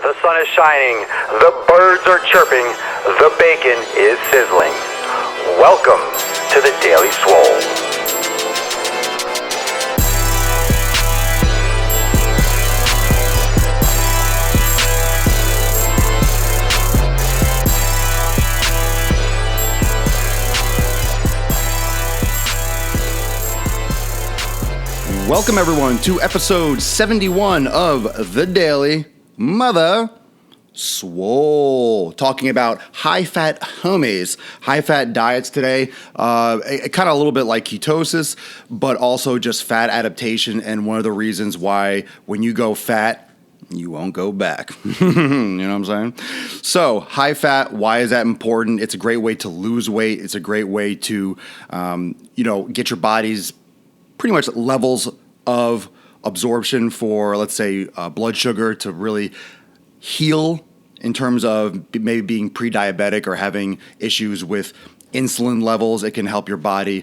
The sun is shining, the birds are chirping, the bacon is sizzling. Welcome to the Daily Swole. Welcome, everyone, to episode 71 of The Daily Mother Swole. Talking about high-fat homies, high-fat diets today. Kind of a little bit like ketosis, but also just fat adaptation, and one of the reasons why when you go fat, you won't go back. You know what I'm saying? So, high fat, why is that important? It's a great way to lose weight. It's a great way to, get your body's pretty much levels of absorption for, let's say, blood sugar to really heal in terms of maybe being pre-diabetic or having issues with insulin levels. It can help your body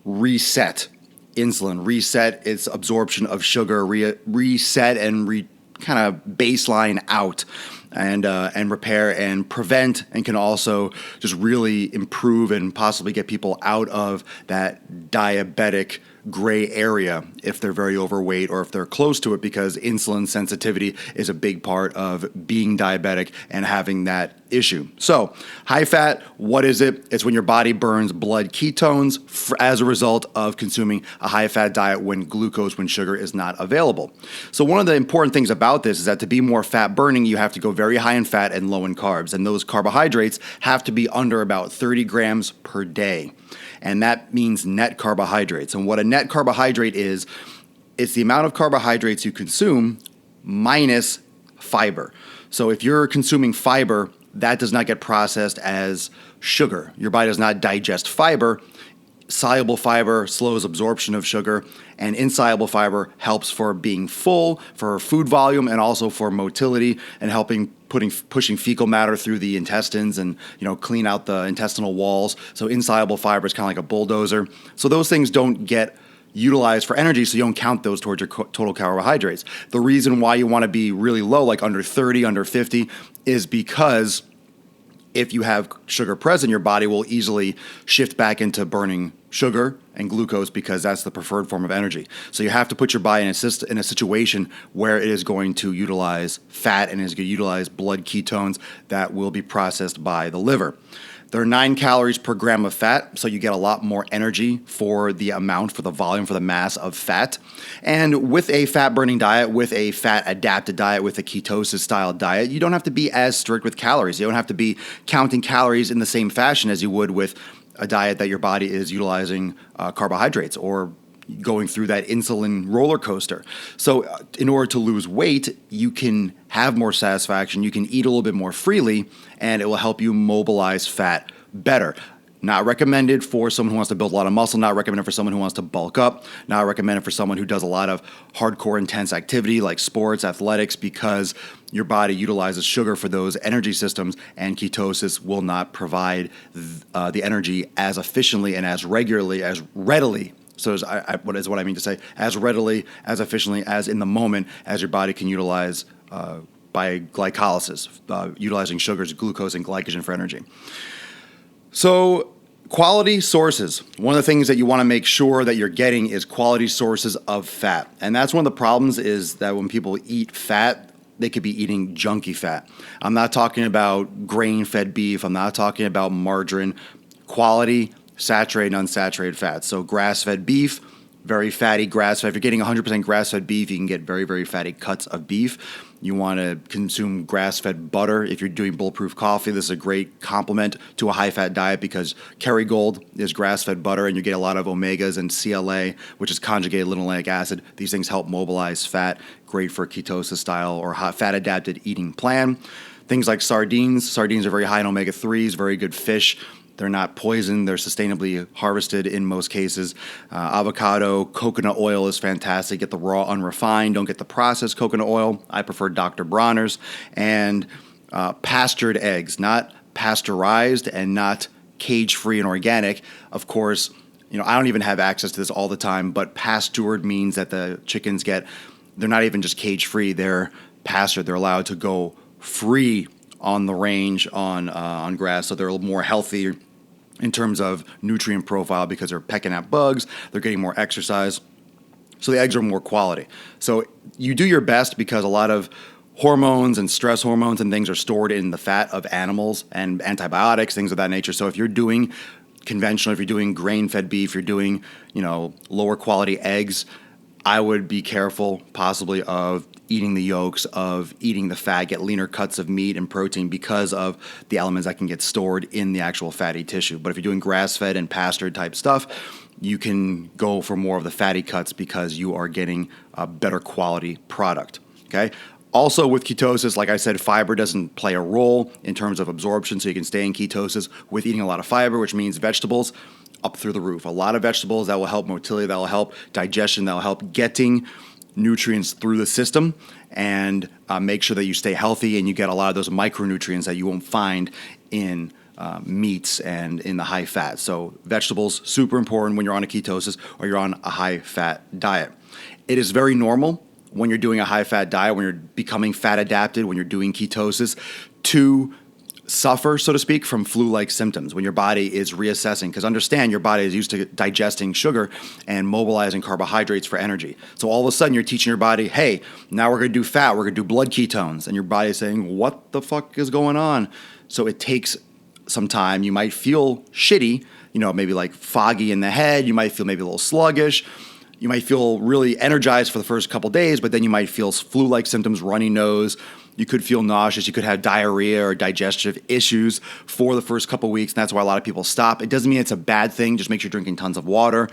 reset insulin, reset its absorption of sugar, reset and kind of baseline out and repair and prevent, and can also just really improve and possibly get people out of that diabetic gray area if they're very overweight or if they're close to it, because insulin sensitivity is a big part of being diabetic and having that issue. So, high fat, what is it? It's when your body burns blood ketones as a result of consuming a high fat diet when sugar is not available. So, one of the important things about this is that to be more fat burning, you have to go very high in fat and low in carbs. And those carbohydrates have to be under about 30 grams per day. And that means net carbohydrates. And what a net carbohydrate is, it's the amount of carbohydrates you consume minus fiber. So if you're consuming fiber, that does not get processed as sugar. Your body does not digest fiber. Soluble fiber slows absorption of sugar, and insoluble fiber helps for being full, for food volume, and also for motility and helping pushing fecal matter through the intestines and clean out the intestinal walls. So insoluble fiber is kind of like a bulldozer. So those things don't get utilized for energy, so you don't count those towards your total carbohydrates. The reason why you want to be really low, like under 30, under 50, is because if you have sugar present, your body will easily shift back into burning sugar and glucose because that's the preferred form of energy. So you have to put your body in a situation where it is going to utilize fat and is going to utilize blood ketones that will be processed by the liver. There are 9 calories per gram of fat, so you get a lot more energy for the amount, for the volume, for the mass of fat. And with a fat-burning diet, with a fat-adapted diet, with a ketosis-style diet, you don't have to be as strict with calories. You don't have to be counting calories in the same fashion as you would with a diet that your body is utilizing carbohydrates or going through that insulin roller coaster. So in order to lose weight, you can have more satisfaction, you can eat a little bit more freely, and it will help you mobilize fat better. Not recommended for someone who wants to build a lot of muscle, not recommended for someone who wants to bulk up, not recommended for someone who does a lot of hardcore intense activity like sports, athletics, because your body utilizes sugar for those energy systems, and ketosis will not provide the energy as efficiently and as readily. So what I mean to say, as readily, as efficiently, as in the moment as your body can utilize by glycolysis, utilizing sugars, glucose, and glycogen for energy. So quality sources. One of the things that you want to make sure that you're getting is quality sources of fat. And that's one of the problems, is that when people eat fat, they could be eating junky fat. I'm not talking about grain-fed beef. I'm not talking about margarine. Quality saturated and unsaturated fats. So grass-fed beef, very fatty grass-fed. If you're getting 100% grass-fed beef, you can get very, very fatty cuts of beef. You want to consume grass-fed butter. If you're doing bulletproof coffee, this is a great complement to a high-fat diet because Kerrygold is grass-fed butter, and you get a lot of omegas and CLA, which is conjugated linoleic acid. These things help mobilize fat, great for ketosis style or fat-adapted eating plan. Things like sardines. Sardines are very high in omega-3s, very good fish. They're not poisoned. They're sustainably harvested in most cases. Avocado, coconut oil is fantastic. Get the raw, unrefined. Don't get the processed coconut oil. I prefer Dr. Bronner's. And pastured eggs, not pasteurized and not cage-free and organic. Of course, I don't even have access to this all the time, but pastured means that the chickens they're not even just cage-free. They're pastured. They're allowed to go free on the range on grass, so they're a little more healthy in terms of nutrient profile because they're pecking at bugs, they're getting more exercise, so the eggs are more quality. So you do your best because a lot of hormones and stress hormones and things are stored in the fat of animals and antibiotics, things of that nature. So if you're doing conventional, if you're doing grain-fed beef, you're doing, lower quality eggs, I would be careful possibly of eating the yolks, of eating the fat, get leaner cuts of meat and protein because of the elements that can get stored in the actual fatty tissue. But if you're doing grass-fed and pastured type stuff, you can go for more of the fatty cuts because you are getting a better quality product, okay? Also with ketosis, like I said, fiber doesn't play a role in terms of absorption, so you can stay in ketosis with eating a lot of fiber, which means vegetables up through the roof. A lot of vegetables that will help motility, that will help digestion, that will help getting nutrients through the system and make sure that you stay healthy and you get a lot of those micronutrients that you won't find in meats and in the high fat. So vegetables, super important when you're on a ketosis or you're on a high fat diet. It is very normal when you're doing a high fat diet, when you're becoming fat adapted, when you're doing ketosis, to suffer, so to speak, from flu-like symptoms when your body is reassessing. Because understand, your body is used to digesting sugar and mobilizing carbohydrates for energy. So all of a sudden, you're teaching your body, hey, now we're going to do fat, we're going to do blood ketones. And your body is saying, what the fuck is going on? So it takes some time. You might feel shitty, maybe like foggy in the head. You might feel maybe a little sluggish. You might feel really energized for the first couple days, but then you might feel flu-like symptoms, runny nose. You could feel nauseous. You could have diarrhea or digestive issues for the first couple weeks, and that's why a lot of people stop. It doesn't mean it's a bad thing. Just make sure you're drinking tons of water.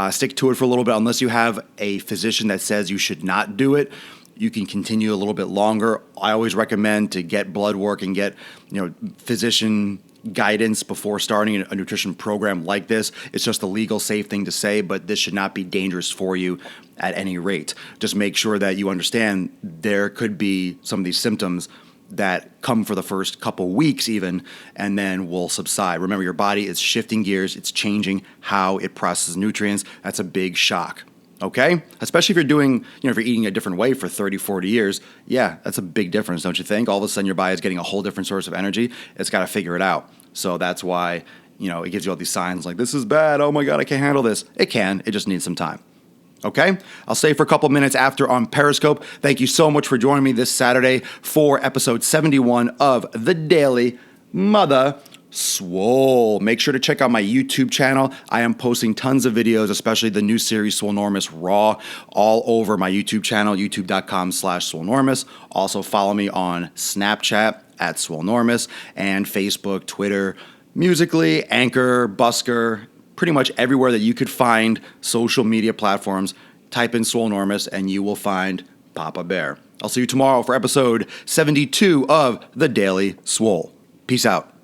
Stick to it for a little bit. Unless you have a physician that says you should not do it, you can continue a little bit longer. I always recommend to get blood work and get physician guidance before starting a nutrition program like this. It's just a legal, safe thing to say, but this should not be dangerous for you at any rate. Just make sure that you understand there could be some of these symptoms that come for the first couple weeks even, and then will subside. Remember, your body is shifting gears. It's changing how it processes nutrients. That's a big shock. Okay? Especially if you're doing, if you're eating a different way for 30, 40 years, yeah, that's a big difference, don't you think? All of a sudden your body is getting a whole different source of energy. It's got to figure it out. So that's why, it gives you all these signs like, this is bad. Oh my God, I can't handle this. It can. It just needs some time. Okay? I'll stay for a couple minutes after on Periscope. Thank you so much for joining me this Saturday for episode 71 of The Daily Mother Swole. Make sure to check out my YouTube channel. I am posting tons of videos, especially the new series Swolenormous Raw, all over my YouTube channel, youtube.com/Swolenormous. Also follow me on Snapchat at Swolenormous and Facebook, Twitter, Musical.ly, Anchor, Busker, pretty much everywhere that you could find social media platforms. Type in Swolenormous and you will find Papa Bear. I'll see you tomorrow for episode 72 of The Daily Swole. Peace out.